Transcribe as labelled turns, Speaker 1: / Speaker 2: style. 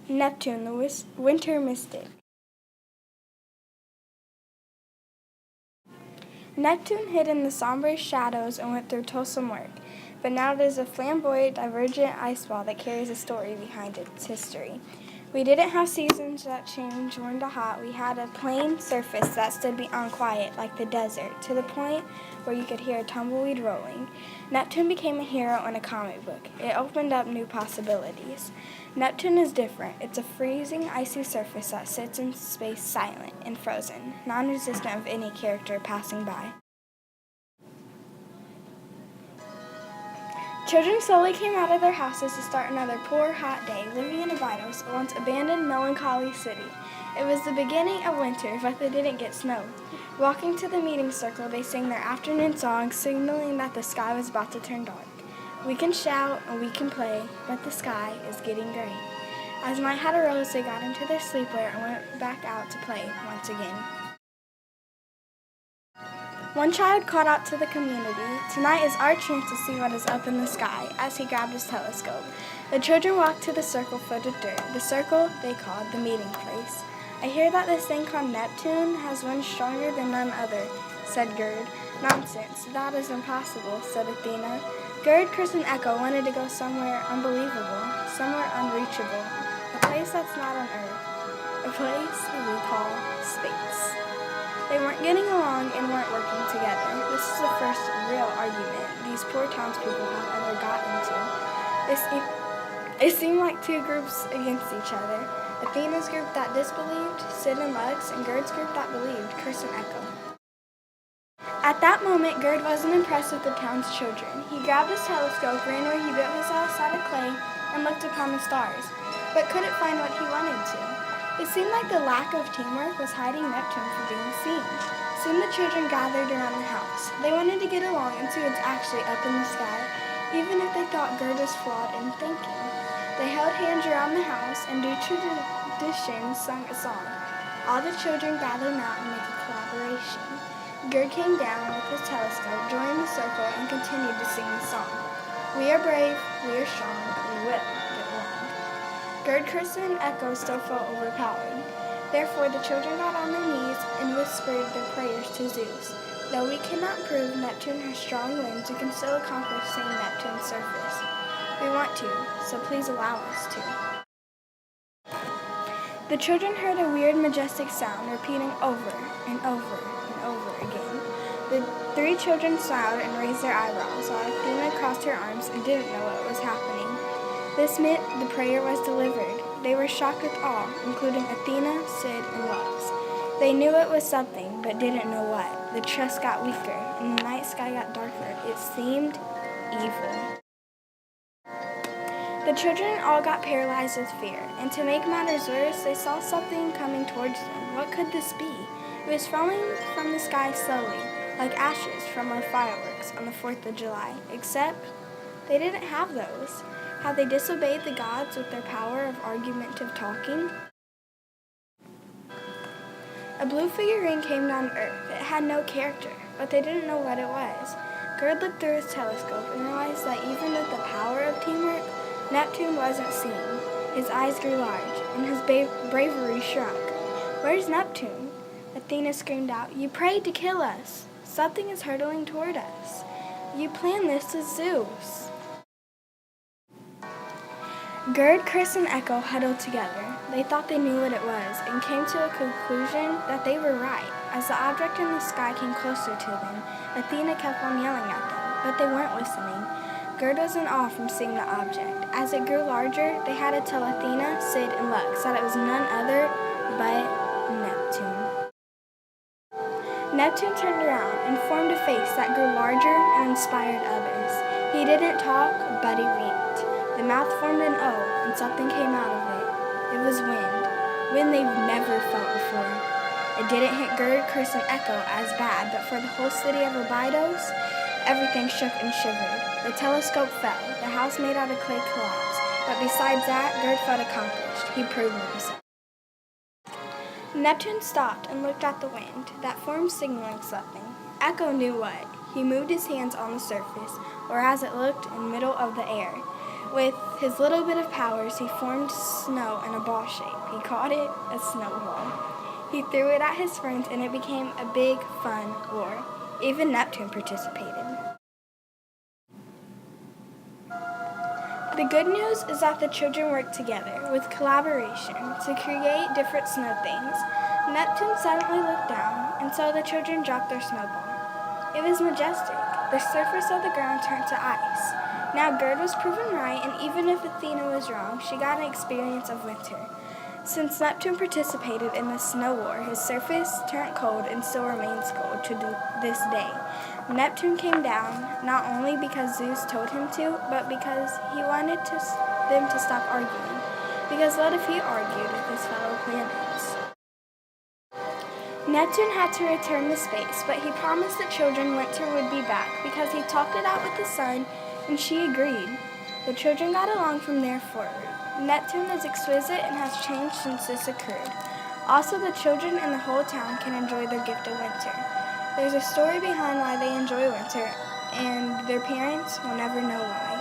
Speaker 1: Neptune, the winter mystic. Neptune hid in the somber shadows and went through toilsome work, but now it is a flamboyant, divergent ice ball that carries a story behind its history. We didn't have seasons that changed warm to hot. We had a plain surface that stood beyond quiet, like the desert, to the point where you could hear a tumbleweed rolling. Neptune became a hero in a comic book. It opened up new possibilities. Neptune is different. It's a freezing, icy surface that sits in space silent and frozen, non-resistant of any character passing by. Children slowly came out of their houses to start another poor, hot day, living in Abydos, a once abandoned, melancholy city. It was the beginning of winter, but they didn't get snow. Walking to the meeting circle, they sang their afternoon song, signaling that the sky was about to turn dark. We can shout and we can play, but the sky is getting gray. As night had arose, they got into their sleepwear and went back out to play once again. One child called out to the community, "Tonight is our chance to see what is up in the sky," as he grabbed his telescope. The children walked to the circle filled with dirt, the circle they called the meeting place. "I hear that this thing called Neptune has winds stronger than none other," said Gerd. "Nonsense, that is impossible," said Athena. Gerd, Chris, and Echo wanted to go somewhere unbelievable, somewhere unreachable, a place that's not on Earth, a place we call space. They weren't getting along and weren't working together. This is the first real argument these poor townspeople have ever got into. It seemed like two groups against each other. Athena's group that disbelieved, Sid and Lux, and Gerd's group that believed, Chris and Echo. At that moment, Gerd wasn't impressed with the town's children. He grabbed his telescope, ran where he built his house out of clay, and looked upon the stars, but couldn't find what he wanted to. It seemed like the lack of teamwork was hiding Neptune from being seen. Soon the children gathered around the house. They wanted to get along and see what's actually up in the sky, even if they thought Gerd was flawed in thinking. They held hands around the house and, due to tradition, sung a song. All the children gathered now and make a collaboration. Gerd came down with his telescope, joined the circle, and continued to sing the song. "We are brave, we are strong, we will get along." Gerd, Chris, and Echo still felt overpowered. Therefore, the children got on their knees and whispered their prayers to Zeus. Though we cannot prove Neptune has strong winds, we can still accomplish seeing Neptune's surface. We want to, so please allow us to. The children heard a weird, majestic sound repeating over and over and over again. The three children smiled and raised their eyebrows, while Athena crossed her arms and didn't know what was happening. This meant the prayer was delivered. They were shocked with awe, including Athena, Sid, and Lux. They knew it was something, but didn't know what. The trust got weaker, and the night sky got darker. It seemed evil. The children all got paralyzed with fear, and to make matters worse, they saw something coming towards them. What could this be? It was falling from the sky slowly, like ashes from our fireworks on the 4th of July, except they didn't have those. Had they disobeyed the gods with their power of argumentative talking? A blue figurine came down to earth. It had no character, but they didn't know what it was. Gerd looked through his telescope and realized that even with the power of teamwork, Neptune wasn't seen. His eyes grew large, and his bravery shrunk. "Where's Neptune?" Athena screamed out. "You prayed to kill us. Something is hurtling toward us. You planned this with Zeus." Gerd, Chris, and Echo huddled together. They thought they knew what it was and came to a conclusion that they were right. As the object in the sky came closer to them, Athena kept on yelling at them, but they weren't listening. Gerd was in awe from seeing the object. As it grew larger, they had to tell Athena, Sid, and Lux that it was none other but Neptune. Neptune turned around and formed a face that grew larger and inspired others. He didn't talk, but he winked. The mouth formed an O, and something came out of it. It was wind they've never felt before. It didn't hit Gerd, Chris, and Echo as bad, but for the whole city of Abydos, everything shook and shivered. The telescope fell. The house made out of clay collapsed. But besides that, Gerd felt accomplished. He proved himself. Neptune stopped and looked at the wind. That formed signaling something. Echo knew what. He moved his hands on the surface, or as it looked, in the middle of the air. With his little bit of powers, he formed snow in a ball shape. He called it a snowball. He threw it at his friends, and it became a big, fun war. Even Neptune participated. The good news is that the children worked together with collaboration to create different snow things. Neptune suddenly looked down and saw the children drop their snowball. It was majestic. The surface of the ground turned to ice. Now Gerd was proven right, and even if Athena was wrong, she got an experience of winter. Since Neptune participated in the snow war, his surface turned cold and still remains cold to this day. Neptune came down not only because Zeus told him to, but because he wanted them to stop arguing. Because what if he argued with his fellow planets? Neptune had to return to space, but he promised the children winter would be back because he talked it out with the sun, and she agreed. The children got along from there forward. Neptune is exquisite and has changed since this occurred. Also, the children in the whole town can enjoy their gift of winter. There's a story behind why they enjoy winter, and their parents will never know why.